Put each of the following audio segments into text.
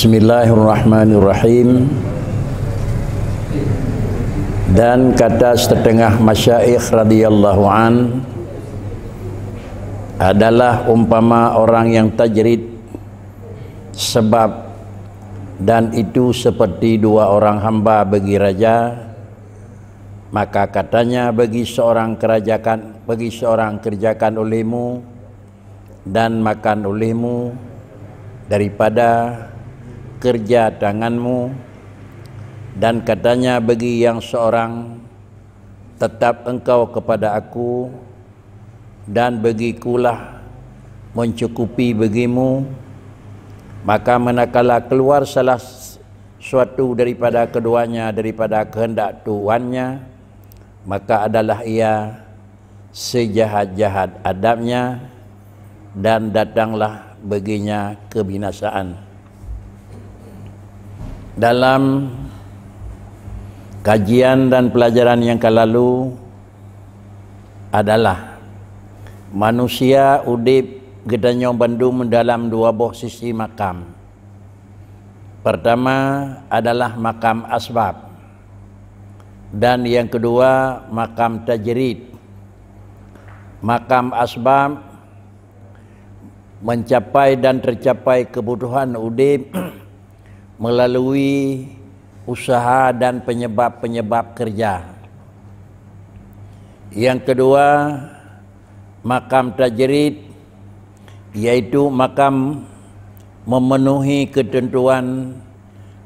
Bismillahirrahmanirrahim. Dan kata setengah masyayikh radhiyallahu an adalah umpama orang yang tajrid sebab, dan itu seperti dua orang hamba bagi raja. Maka katanya bagi seorang kerjakan olehmu dan makan olehmu daripada kerja tanganmu, dan katanya bagi yang seorang tetap engkau kepada aku dan bagikulah mencukupi bagimu. Maka manakala keluar salah suatu daripada keduanya daripada kehendak tuannya, maka adalah ia sejahat-jahat adabnya dan datanglah baginya kebinasaan. Dalam kajian dan pelajaran yang lalu adalah manusia udip gedanya bandum dalam dua buah sisi makam. Pertama adalah makam asbab, dan yang kedua makam tajrid. Makam asbab mencapai dan tercapai kebutuhan udip melalui usaha dan penyebab-penyebab kerja. Yang kedua makam tajrid, yaitu makam memenuhi ketentuan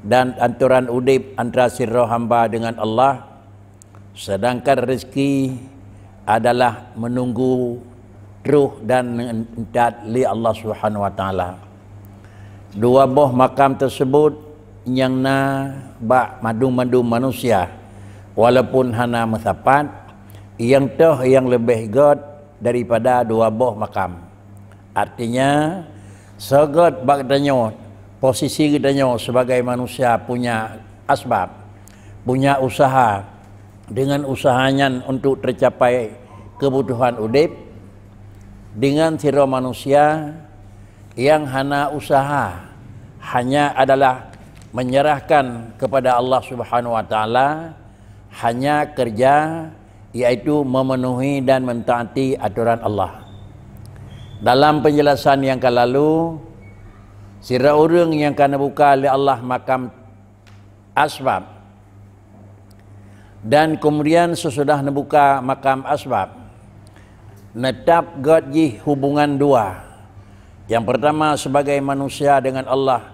dan aturan udip antara sirah hamba dengan Allah, sedangkan rezeki adalah menunggu ruh dan mentat li Allah Subhanahu wa taala. Dua buah makam tersebut yang na bak madu-madu manusia, walaupun hana mesapat, yang toh yang lebih god daripada dua buah makam. Artinya segot bak danyo posisi danyo sebagai manusia punya asbab, punya usaha, dengan usahanya untuk tercapai kebutuhan udip, dengan sira manusia yang hana usaha, hanya adalah menyerahkan kepada Allah Subhanahu wa taala, hanya kerja, yaitu memenuhi dan mentaati aturan Allah. Dalam penjelasan yang lalu, sira orang yang kena buka oleh Allah makam asbab, dan kemudian sesudah membuka makam asbab, netap godji hubungan dua. Yang pertama sebagai manusia dengan Allah,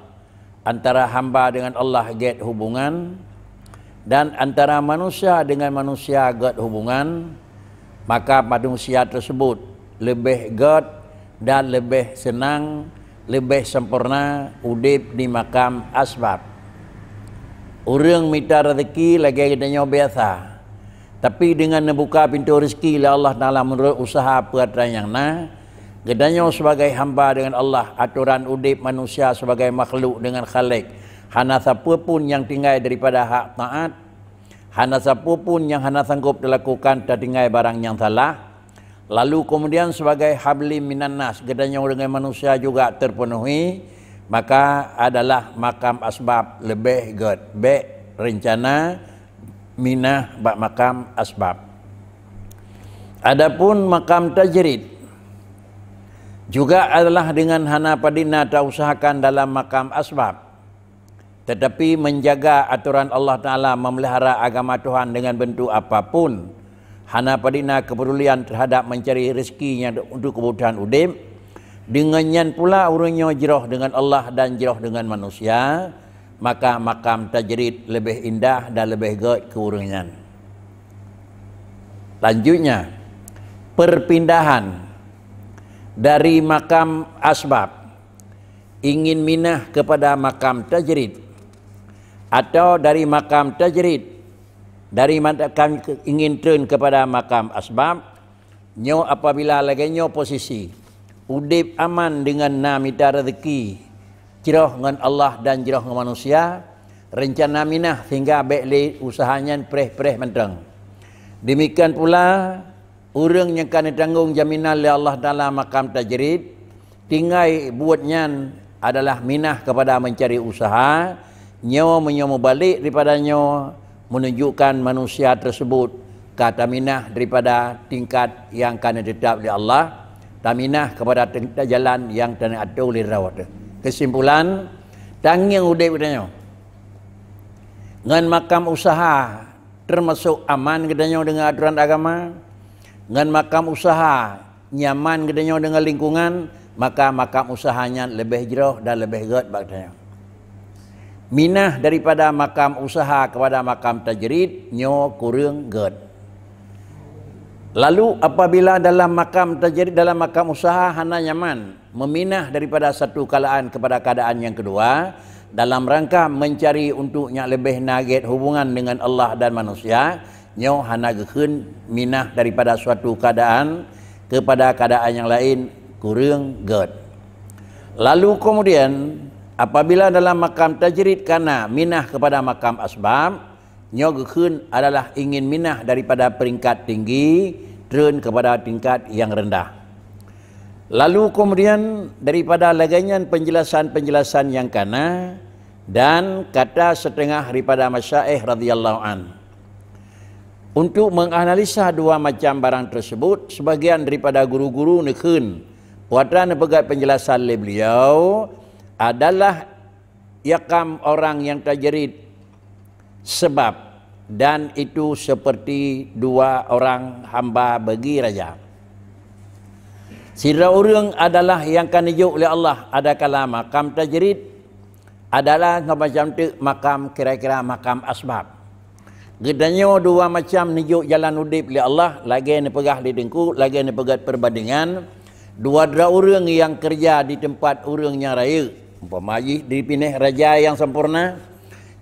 antara hamba dengan Allah get hubungan, dan antara manusia dengan manusia get hubungan. Maka manusia tersebut lebih god dan lebih senang, lebih sempurna udip di makam asbab. Orang minta rezeki lagi katanya biasa, tapi dengan membuka pintu rezeki oleh Allah Ta'ala menurut usaha peraturan yang gedanya sebagai hamba dengan Allah, aturan udip manusia sebagai makhluk dengan Khalik, hana siapa pun yang tinggal daripada hak taat, hana siapa pun yang hana sanggup dilakukan tertinggal barang yang salah. Lalu kemudian sebagai hablim minan nas, gedanya dengan manusia juga terpenuhi, maka adalah makam asbab lebih god baik rencana minah bak makam asbab. Adapun makam tajrid juga adalah dengan hana padina tak usahakan dalam makam asbab, tetapi menjaga aturan Allah Ta'ala, memelihara agama Tuhan dengan bentuk apapun, hana padina kepedulian terhadap mencari rezekinya untuk kebutuhan udip. Dengannya pula orangnya jirah dengan Allah dan jirah dengan manusia, maka makam tajrid lebih indah dan lebih god keurangan. Lanjutnya, perpindahan dari makam asbab ingin minah kepada makam tajrid, atau dari makam tajrid dari makam ingin turun kepada makam asbab, nyo apabila lagi nyo posisi udip aman dengan namita rezeki, jirah dengan Allah dan jirah dengan manusia, rencana minah sehingga baik usahanya pereh-pereh menteng. Demikian pula orang yang kena tanggung jaminan oleh Allah Ta'ala makam tajrid, tinggal buatnya adalah minah kepada mencari usaha, nyo menyomu balik daripadanya, menunjukkan manusia tersebut kata minah daripada tingkat yang kena tetap oleh Allah, taminah kepada jalan yang kena atur oleh rawat. Kesimpulan, tanging udip katanya ngan makam usaha termasuk aman katanya dengan aturan agama, ngan makam usaha nyaman katanya dengan lingkungan, maka makam usahanya lebih jauh dan lebih ged katanya. Minah daripada makam usaha kepada makam tajrid nyo kurang ged. Lalu apabila dalam makam tajrid, dalam makam usaha hana nyaman, meminah daripada satu keadaan kepada keadaan yang kedua dalam rangka mencari untuknya lebih naget hubungan dengan Allah dan manusia, nyo hana gekeun minah daripada suatu keadaan kepada keadaan yang lain kurang ged. Lalu kemudian apabila dalam makam tajrid karena minah kepada makam asbab, nyo gekeun adalah ingin minah daripada peringkat tinggi turun kepada tingkat yang rendah. Lalu kemudian daripada laganyan penjelasan-penjelasan yang kana dan kata setengah daripada masyaikh radhiyallahu an untuk menganalisa dua macam barang tersebut, sebagian daripada guru-guru nekeun puatan pegat penjelasan oleh beliau adalah yakam orang yang tajrid sebab, dan itu seperti dua orang hamba bagi raja. Sira orang adalah yang kan dijuk oleh Allah, ada kala makam tajrid adalah macam tu makam kira-kira makam asbab. Gedanya dua macam nijuk jalan udip oleh Allah, lagi ni pegah di dengku, lagi ni pegat perbandingan. Dua orang yang kerja di tempat orang yang raya, umpama dipilih raja yang sempurna,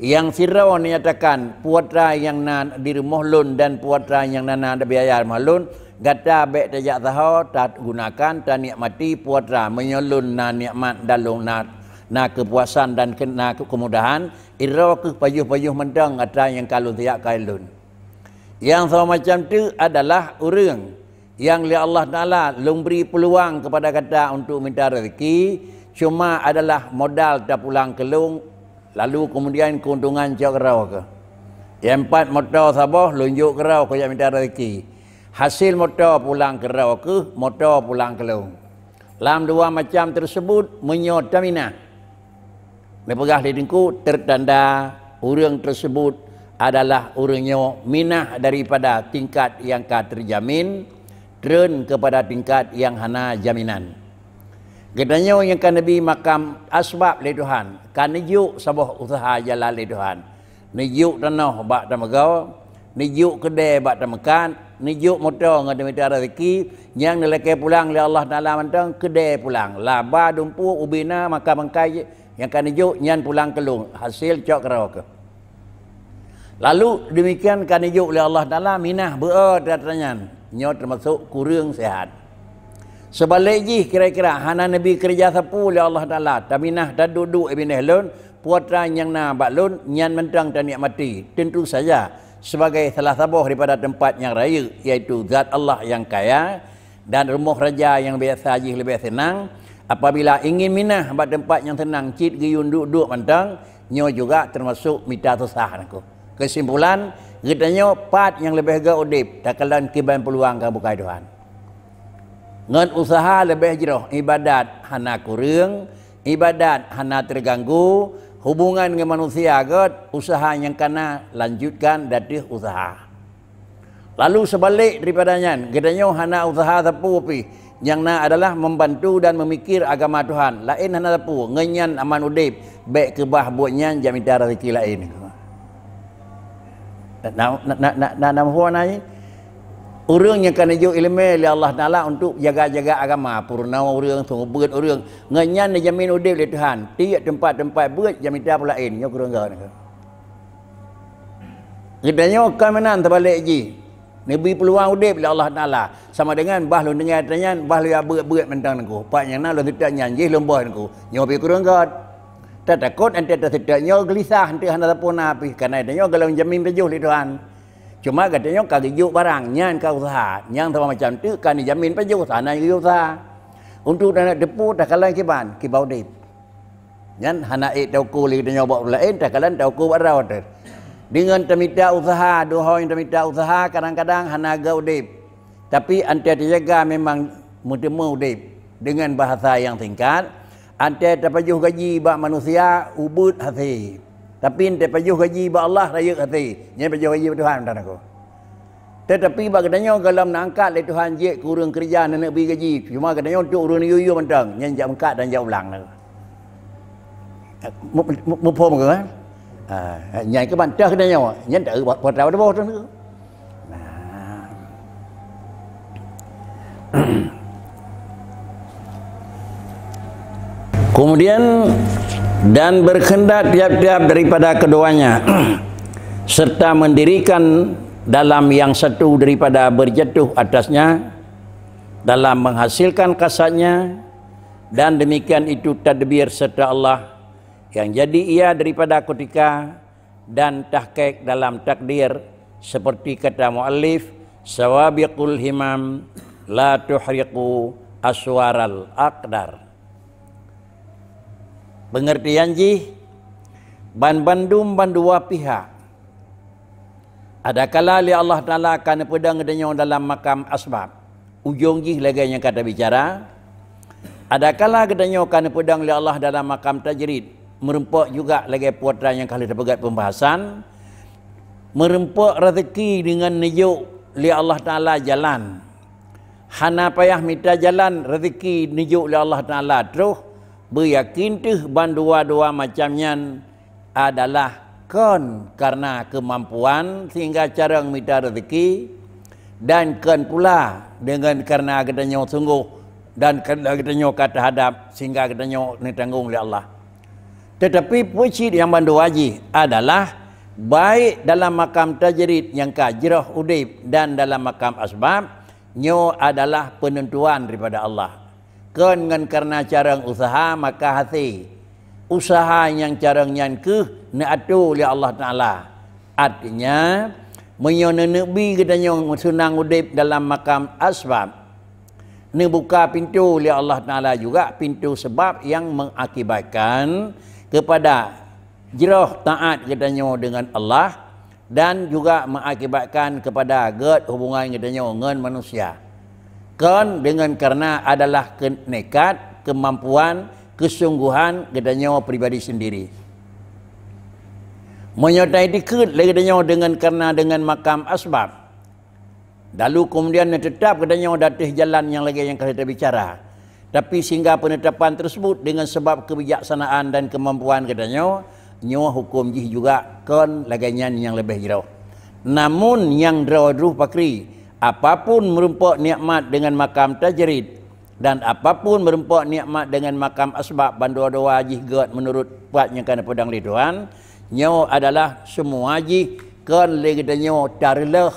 yang sirau nyatakan puatra yang na di rumah lun dan puatra yang nana ada biaya rumah lun, gata baik tajak tahu tak gunakan tak nikmati puatra menyolun na nikmat dalung na kepuasan dan kena kemudahan irau ke pajuh-pajuh mendang ada yang kalau tiak kailun. Yang sama macam tu adalah orang yang li Allah Taala lung beri peluang kepada kata untuk minta rezeki, cuma adalah modal tak pulang kelung. Lalu kemudian keuntungan cak kerau ke. Yang empat motor sabah lunjuk kerau kau minta rezeki. Hasil motor pulang kerau ke, motor pulang kelung. Dalam dua macam tersebut menyota minah. Nepegah lidingku tertanda orang tersebut adalah orangnya minah daripada tingkat yang terjamin turun kepada tingkat yang hana jaminan. Katanya yang kan Nabi makam asbab le Tuhan, kan nijuk sabah usaha jalan le Tuhan. Nijuk tanah bak tamagau, nijuk kedai bak tamakan, nijuk motor ngada minta rezeki, yang neleke pulang le Allah Taala mantang kedai pulang. Laba dumpu ubina maka bangkai yang kan nijuk nyan pulang kelung, hasil cok kerau ke. Lalu demikian kan nijuk le Allah Taala minah beut katanya, nyo termasuk kurang sehat. Sebaliknya kira-kira hana Nabi kerja sapu oleh Allah Taala, taminah dan duduk ibn lun, puatra yang na bak lun nyan mentang dan nikmati. Tentu saja sebagai salah sabah daripada tempat yang raya, iaitu zat Allah yang kaya dan rumah raja yang biasa haji lebih senang. Apabila ingin minah bak tempat yang tenang, cit giyun duduk mentang, nyo juga termasuk mita susah aku. Kesimpulan, katanya part yang lebih gak udip, tak kalan kiban peluang ke bukai Tuhan. Ngan usaha lebih jauh, ibadat hana kurang, ibadat hana terganggu, hubungan dengan manusia agak usaha yang kena lanjutkan dari usaha. Lalu sebalik daripadanya, katanya hana usaha sapu pi, yang na adalah membantu dan memikir agama Tuhan. Lain hana sapu, ngenyan aman udip, baik kebah buatnya jaminta rezeki lain. Nak huanai. Orang yang kena jauh ilmu oleh Allah Taala untuk jaga-jaga agama, purnawa orang, sungguh berat orang, ngenyan dijamin udip oleh Tuhan. Tiap tempat-tempat berat jamin dah pula lain, nyo kurang gak. Katanya kan menan terbalik ji. Nabi peluang udip oleh Allah Taala sama dengan bah lu dengar tanya, bah lu berat mentang aku. Pak yang na lu tidak nyanyi lembah aku. Nyo pi kurang gak. Tak takut ente tak nyo gelisah ente hendak pun api karena nyo kalau jamin bejuh oleh Tuhan. Cuma katanya kaki juk barang, nyan kau usaha, yang sama macam tu kan dijamin pejuh sana usaha. Untuk dana depu tak kalah kiban, kibau dip. Kan hanaik tauku li kita nyoba lain tak kalan tauku barau tu. Dengan temita usaha, doa yang temita usaha kadang-kadang hanaga udip. Tapi ante terjaga memang mutemu udip dengan bahasa yang singkat. Ante terpajuh gaji bak manusia ubud hati. Tapi ante pajuh gaji bak Allah raya hati. Nya pajuh gaji bak Tuhan tuan aku. Tetapi bak katanya kalau nak angkat le Tuhan je kurang kerja nak bagi gaji. Cuma katanya untuk urun yu mentang. Nya jak angkat dan jak ulang tu. Mu pom ke kan? Nhảy cái bàn chơi đây nhau nhân tự bật rào nó vô đó nữa. Kemudian dan berkehendak tiap-tiap daripada keduanya serta mendirikan dalam yang satu daripada berjatuh atasnya dalam menghasilkan kasatnya, dan demikian itu tadbir serta Allah yang jadi ia daripada ketika dan tahqiq dalam takdir, seperti kata muallif sawabiqul himam la tuhriqu aswaral aqdar. Pengertian ji bandum bandua pihak. Adakala li Allah Taala akan pedang denyo dalam makam asbab. Ujung ji lagi yang kata bicara. Adakala gedanyo akan pedang li Allah dalam makam tajrid. Merempuk juga lagi putra yang kali terpegat pembahasan. Merempuk rezeki dengan nijuk li Allah Ta'ala jalan. Hana payah minta jalan rezeki nijuk li Allah Ta'ala terus. Beryakin tuh bandua-dua macamnya adalah kon karena kemampuan sehingga cara minta rezeki. Dan kon pula dengan karena gedanyo sungguh. Dan gedanyo kata hadap sehingga gedanyo ditanggung li Allah. Tetapi pucit yang bandu haji adalah baik dalam makam tajrid yang kajrah udib dan dalam makam asbab nyo adalah penentuan daripada Allah. Dengan karena cara usaha maka hasil usaha yang cara nyan ke naatu oleh Allah Taala. Artinya menyo nebi katanya sunang udib dalam makam asbab. Ni buka pintu oleh Allah Taala juga pintu sebab yang mengakibatkan kepada jirah taat katanya dengan Allah dan juga mengakibatkan kepada ged hubungan katanya dengan manusia. Kan dengan karena adalah nekat, kemampuan, kesungguhan katanya pribadi sendiri. Menyertai dikut lagi katanya dengan karena dengan makam asbab. Lalu kemudian tetap katanya datih jalan yang lagi yang kita bicara. Tapi sehingga penetapan tersebut dengan sebab kebijaksanaan dan kemampuan katanya, nyawa hukum jih juga kon laganya yang lebih jauh. Namun yang jauh pakri, apapun merumpuk nikmat dengan makam tajrid dan apapun merumpuk nikmat dengan makam asbab bandua-dua jih god menurut puatnya kan pedang liduan, nyawa adalah semua jih kon legatanya tarleh,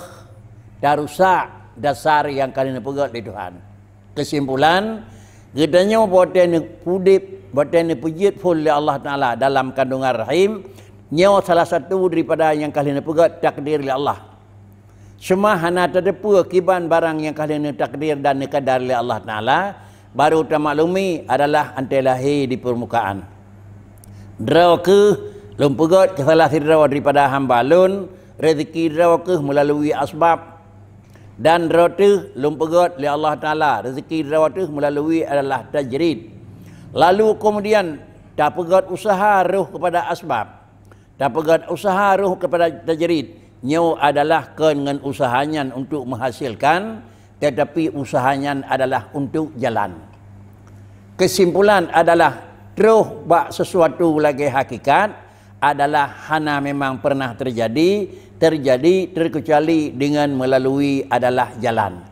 tarusak dasar yang kalian pegat liduan. Kesimpulan gedanya boten pudip, boten pujit full oleh Allah Taala dalam kandungan rahim. Nyawa salah satu daripada yang kalian pegat takdir oleh Allah. Semua hana terdepu akibat barang yang kalian takdir dan kadar oleh Allah Taala baru termaklumi adalah antelahi di permukaan. Draw ke lum pegat salah draw daripada hamba lun, rezeki draw ke melalui asbab. Dan roti lumpegot oleh Allah Ta'ala. Rezeki roti melalui adalah tajrid. Lalu kemudian tak pegat usaha ruh kepada asbab. Tak pegat usaha ruh kepada tajrid. Nyo adalah dengan usahanya untuk menghasilkan. Tetapi usahanya adalah untuk jalan. Kesimpulan adalah ruh bak sesuatu lagi hakikat adalah hana memang pernah terjadi terkecuali dengan melalui adalah jalan.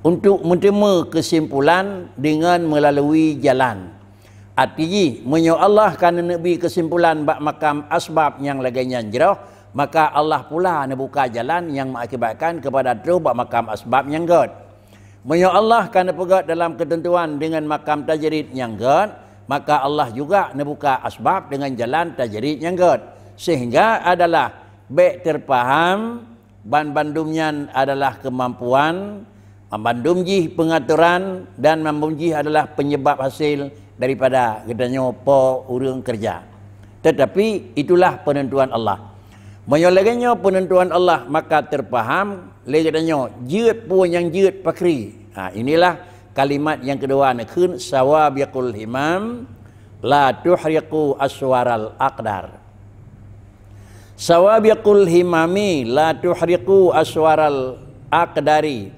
Untuk menerima kesimpulan dengan melalui jalan. Artinya menyo Allah kan nabi kesimpulan bak makam asbab yang laganya jerah, maka Allah pula nak buka jalan yang mengakibatkan kepada terus bak makam asbab yang god. Menyo Allah kan pegat dalam ketentuan dengan makam tajrid yang god, maka Allah juga nak buka asbab dengan jalan tajrid yang god. Sehingga adalah baik terpaham bandumnya adalah kemampuan, bandum jih pengaturan dan bandum jih adalah penyebab hasil daripada katanya po urang kerja. Tetapi itulah penentuan Allah. Menyolaganya penentuan Allah maka terfaham katanya jeut pun yang jeut pakri. Inilah kalimat yang kedua nak kun sawabiqul himam la tuhriqu aswaral aqdar. Sawabiqul himami la tuhriqu aswaral aqdari.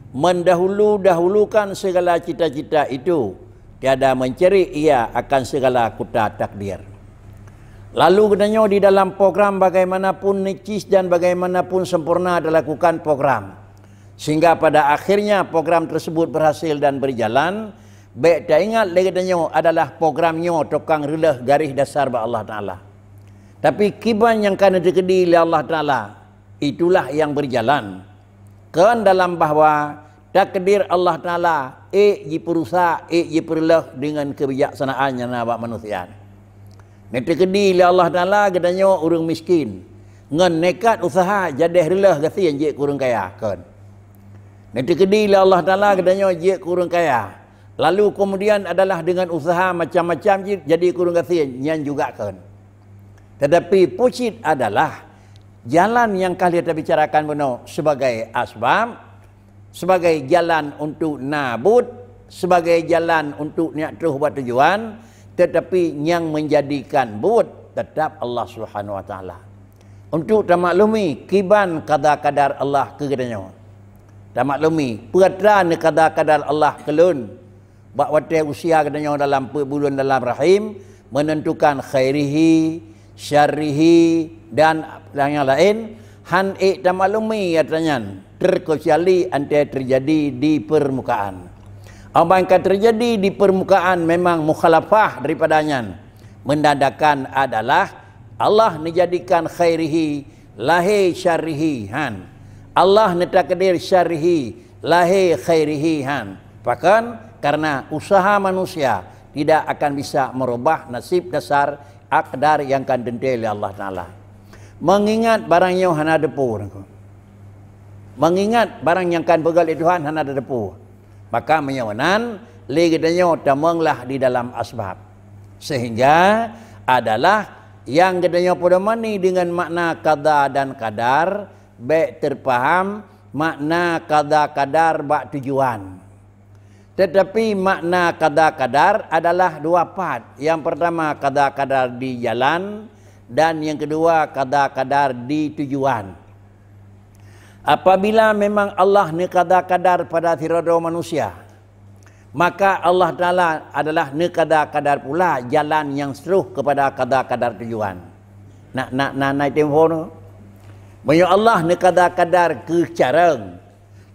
Mendahulukan segala cita-cita itu, tiada menceri ia akan segala kuta takdir. Lalu katanya di dalam program bagaimanapun nicis dan bagaimanapun sempurna dilakukan program, sehingga pada akhirnya program tersebut berhasil dan berjalan. Baik tak ingat lagi katanya adalah programnya tokang relah garis dasar Allah Ta'ala. Tapi kiban yang kena dikedi oleh Allah Ta'ala, itulah yang berjalan. Kan dalam bahawa takdir Allah Ta'ala, ji perusaha, ji perlah dengan kebijaksanaannya nabak manusia. Ini terkedi oleh Allah Ta'ala, katanya orang miskin. Ngan nekat usaha, jadi relah kasihan je kurang kaya. Kan? Ini terkedi oleh Allah Ta'ala, katanya je kurang kaya. Lalu kemudian adalah dengan usaha macam-macam jadi kurang kasihan. Yang juga kan. Tetapi pucit adalah jalan yang kalian kita bicarakan benar sebagai asbab, sebagai jalan untuk nabut, sebagai jalan untuk niat terus buat tujuan, tetapi yang menjadikan but tetap Allah Subhanahu Wa Taala. Untuk tamaklumi kiban kadar-kadar Allah kegadanya. Tamaklumi peraturan kadar-kadar Allah kelun. Bak watai usia katanya dalam bulan dalam rahim menentukan khairihi, syarrihi dan yang lain. Han tamaklumi katanya terkecuali antara terjadi di permukaan. Apa yang terjadi di permukaan memang mukhalafah daripadanya. Mendadakan adalah Allah menjadikan khairihi lahi syarrihi han. Allah netakdir syarrihi lahi khairihi han. Bahkan karena usaha manusia tidak akan bisa merubah nasib dasar akdar yang akan ditentukan oleh Allah Ta'ala. Mengingat barang yang hana depu. Mengingat barang yang akan begal Tuhan hana depu. Maka menyawanan legedanya tamanglah di dalam asbab. Sehingga adalah yang gedanya pada mani dengan makna qada dan kadar baik terpaham makna qada kadar bak tujuan. Tetapi makna qada-qadar adalah dua part. Yang pertama qada-qadar di jalan dan yang kedua qada-qadar di tujuan. Apabila memang Allah ni qada-qadar pada tirada manusia, maka Allah Ta'ala adalah ni qada-qadar pula jalan yang seluruh kepada qada-qadar tujuan. Nak naik tempo tu. Banyak Allah ni qada-qadar ke carang.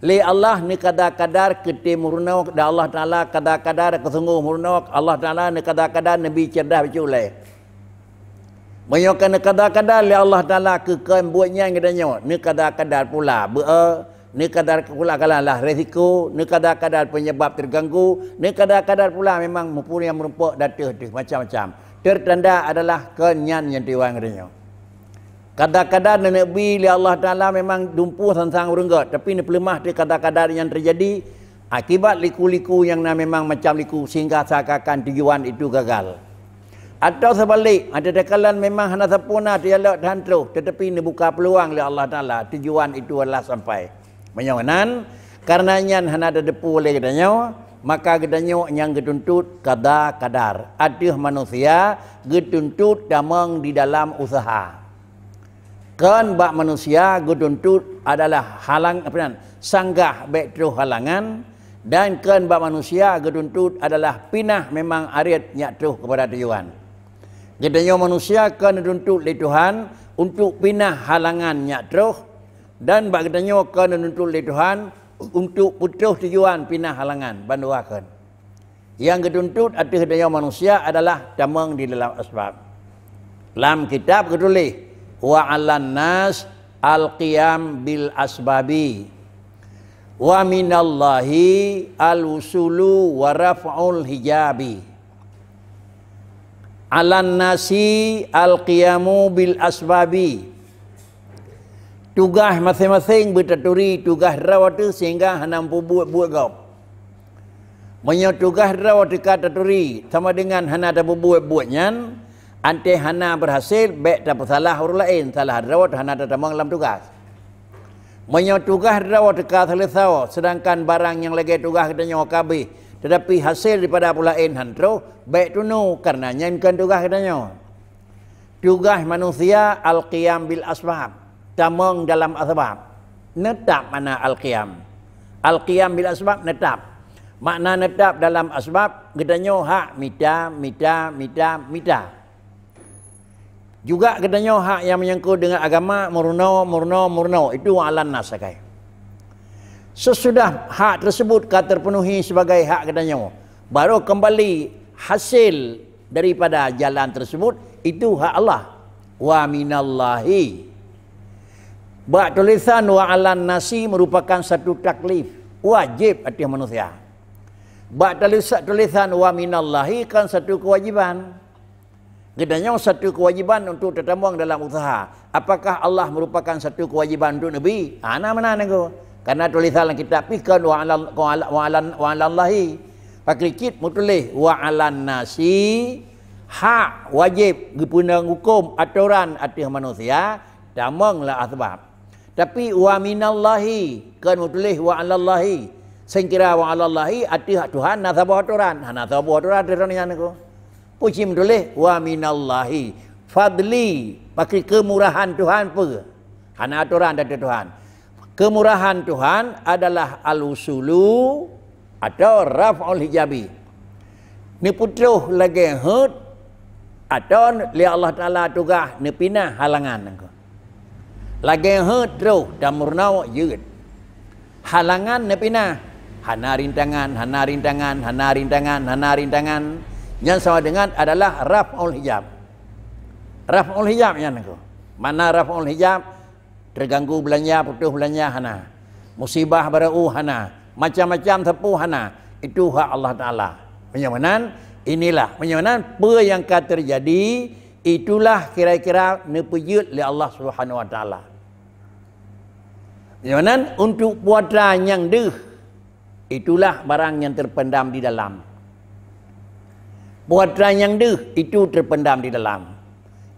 Le Allah ni kadar-kadar ke timur nak dan Allah Ta'ala kadar-kadar ke sungguh murnak. Allah Ta'ala ni kadar-kadar Nabi cerdas berculai. Banyak ni kadar-kadar le Allah Ta'ala ke buatnya katanya. Ni kadar-kadar pula ni kadar pula kalalah resiko, ni kadar-kadar penyebab terganggu, ni kadar-kadar pula memang mempunyai merumpuk data tu macam-macam. Tertanda adalah kenyan yang tiwang katanya. Kadar-kadar Nabi oleh Allah Ta'ala memang dumpuh tentang uranggat. Tapi ini pelemah di kadar-kadar yang terjadi akibat liku-liku yang memang macam liku sehingga seakan tujuan itu gagal. Atau sebalik, ada dekalan memang hanya sempurna dialog dan terus. Tetapi ini buka peluang oleh Allah Ta'ala. Tujuan itu adalah sampai. Menyawanan, karenanya hanya ada depu oleh katanya, maka katanya yang dituntut kadar-kadar. Ada manusia dituntut damang di dalam usaha. Kan bak manusia gutuntut adalah sanggah baik terus halangan, dan kan bak manusia gutuntut adalah pinah memang arit nyak terus kepada tujuan. Katanya manusia kan dituntut oleh Tuhan untuk pinah halangan nyak terus, dan bak katanya kan dituntut oleh Tuhan untuk putus tujuan pinah halangan banduakan. Yang dituntut atas katanya manusia adalah damang di dalam asbab. Dalam kitab ketulis wa 'alan nas al-qiyam bil asbabi wa minallahi al-usulu wa raf'ul hijabi. 'Alan nasi al-qiyamu bil asbabi. Tugas masing-masing bertaturi tugas rawat sehingga hanam buat gau. Menyo tugas rawa dekat taturi sama dengan hana ada buat-buatnya ante hana berhasil baik tak salah orang lain salah rawa hana ada tamang dalam tugas. Menyo tugas rawa dekat selesai sedangkan barang yang lagi tugas katanya kabeh tetapi hasil daripada pula lain hantro baik tunu karena nyanyikan tugas katanya. Tugas manusia al-qiyam bil asbab, tamang dalam asbab. Netap mana al-qiyam. Al-qiyam bil asbab netap. Makna netap dalam asbab katanya hak mita. Juga katanya hak yang menyangkut dengan agama murno itu alan nas sakai. Sesudah hak tersebut terpenuhi sebagai hak katanya baru kembali hasil daripada jalan tersebut itu hak Allah. Wa minallahi. Buat tulisan wa alan nasi merupakan satu taklif wajib atas manusia. Buat tulisan wa minallahi kan satu kewajiban. Katanya satu kewajiban untuk tertambang dalam usaha. Apakah Allah merupakan satu kewajiban untuk Nabi? Ana mana nego? Karena tulisan kitab pikan wa alallahi. Pakricit mutulih wa alan nasi hak wajib guna hukum aturan atas manusia damanglah asbab. Tapi wa minallahi kan mutulih wa alallahi. Sengkira wa alallahi atas Tuhan nasabah aturan. Nasabah aturan aturannya niku. Puji mutulih wa minallahi fadli pakai kemurahan Tuhan pe. Hana aturan dari Tuhan. Kemurahan Tuhan adalah al-usulu atau raf'ul hijabi. Ni putruh lagi hut atau li Allah Taala tugas ni pinah halangan nangko. Lagi hut terus dan murnau yud. Halangan ni pinah hana rintangan. Yang sama dengan adalah raf'ul hijab. Raf'ul hijab yang nangko. Mana raf'ul hijab? Terganggu belanja, putus belanja hana. Musibah barau hana. Macam-macam tepu hana. Itu hak Allah Ta'ala. Menyamanan inilah. Menyamanan apa yang akan terjadi itulah kira-kira nepejut oleh Allah Subhanahu Wa Ta'ala. Menyamanan untuk puasa yang deh itulah barang yang terpendam di dalam. Puasa yang deh itu terpendam di dalam.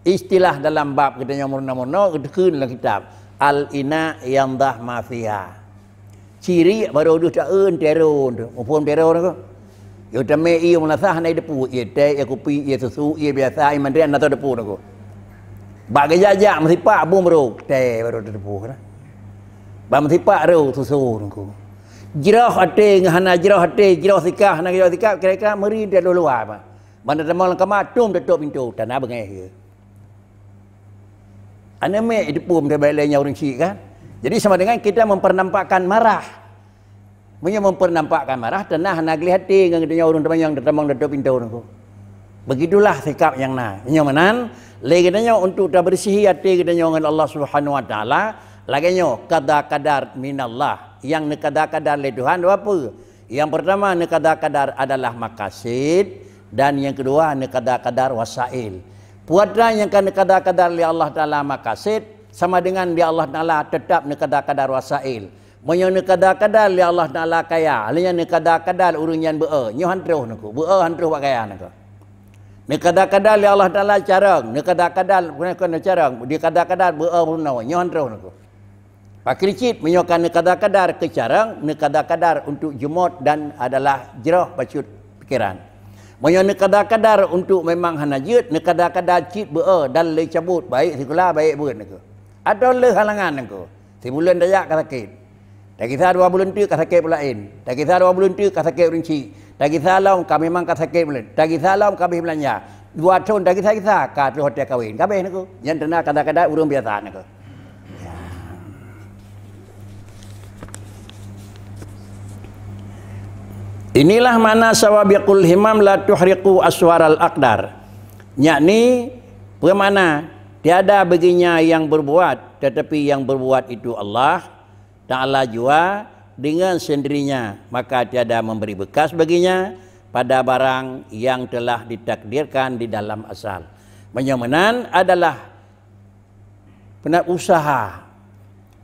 Istilah dalam bab katanya murna-murna kedekan dalam kitab al-ina yang dah mafia. Ciri baru dah tak teror tu. Maupun teror tu. Yo tame ia menasah nai depu, ia teh, ia kopi, ia susu, ia biasa, ia mandian atau depu tu. Bak gajak mesti pak bum baru teh baru depu kan. Bak mesti pak ro susu tu. Jirah hati ngahana jirah hati, jirah sikah, hana jirah sikah kira-kira meri dia luar apa. Mana temal kamar tum tutup pintu tanah bengai. Ane me depu dia balainya orang cik kan. Jadi sama dengan kita mempernampakkan marah. Mempernampakkan marah tanah nagli hati dengan kita orang teman yang tertambang tutup pintu tu. Begitulah sikap yang nah. Nyaman lagi katanya untuk tak bersih hati kita dengan Allah Subhanahu Wa Taala. Laginya qada-qadar minallah. Yang qada-qadar oleh Tuhan apa? Yang pertama qada-qadar adalah maqasid dan yang kedua qada-qadar wasail. Puasa yang kan qada-qadar oleh Allah Taala maqasid sama dengan dia Allah Taala tetap qada-qadar wasail. Menyo qada-qadar li Allah Taala kaya, alinya qada-qadar urunyan beu, nyo hantruh naku, beu hantruh pak kaya naku. Qada-qadar li Allah Taala carang, qada-qadar bukan carang, dia qada-qadar beu puno, nyo hantruh naku. Pak kricit menyokan qada-qadar ke carang, qada-qadar untuk jumut dan adalah jerah bacut pikiran. Menyo qada-qadar untuk memang hanajut, qada-qadar cit beu dan le cabut baik sekolah baik buat naku. Ada le halangan naku. Sebulan dayak sakit. Tak kisah 2 bulan tu sakit pula lain. Tak kisah 2 bulan tu sakit rinci. Tak kisah laum kami memang sakit bulan. Tak kisah laum kami belanja. 2 tahun tak kisah ka tu hotel kahwin. Kabeh naku. Yang tenang kadang-kadang urang biasa naku. Ya. Inilah mana sawabiqul himam la tuhriqu aswaral aqdar. Yakni bagaimana tiada baginya yang berbuat tetapi yang berbuat itu Allah Ta'ala jua dengan sendirinya, maka tiada memberi bekas baginya pada barang yang telah ditakdirkan di dalam asal. Menyamanan adalah usaha,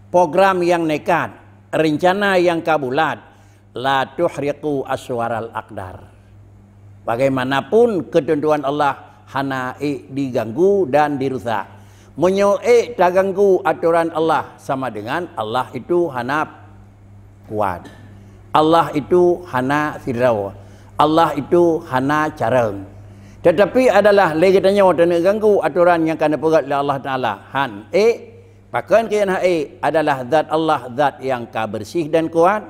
program yang nekat, rencana yang kabulat, la tuhriqu aswaral aqdar. Bagaimanapun ketentuan Allah hana diganggu dan dirusak. Menyo tak ganggu aturan Allah sama dengan Allah itu hana kuat. Allah itu hana sirau. Allah itu hana carang. Tetapi adalah lagi tanya waktu nak ganggu aturan yang kena pegat oleh Allah Taala. Pakan kian adalah zat Allah, zat yang bersih dan kuat.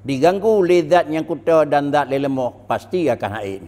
Diganggu oleh zat yang kuta dan zat lemah, pasti akan hain.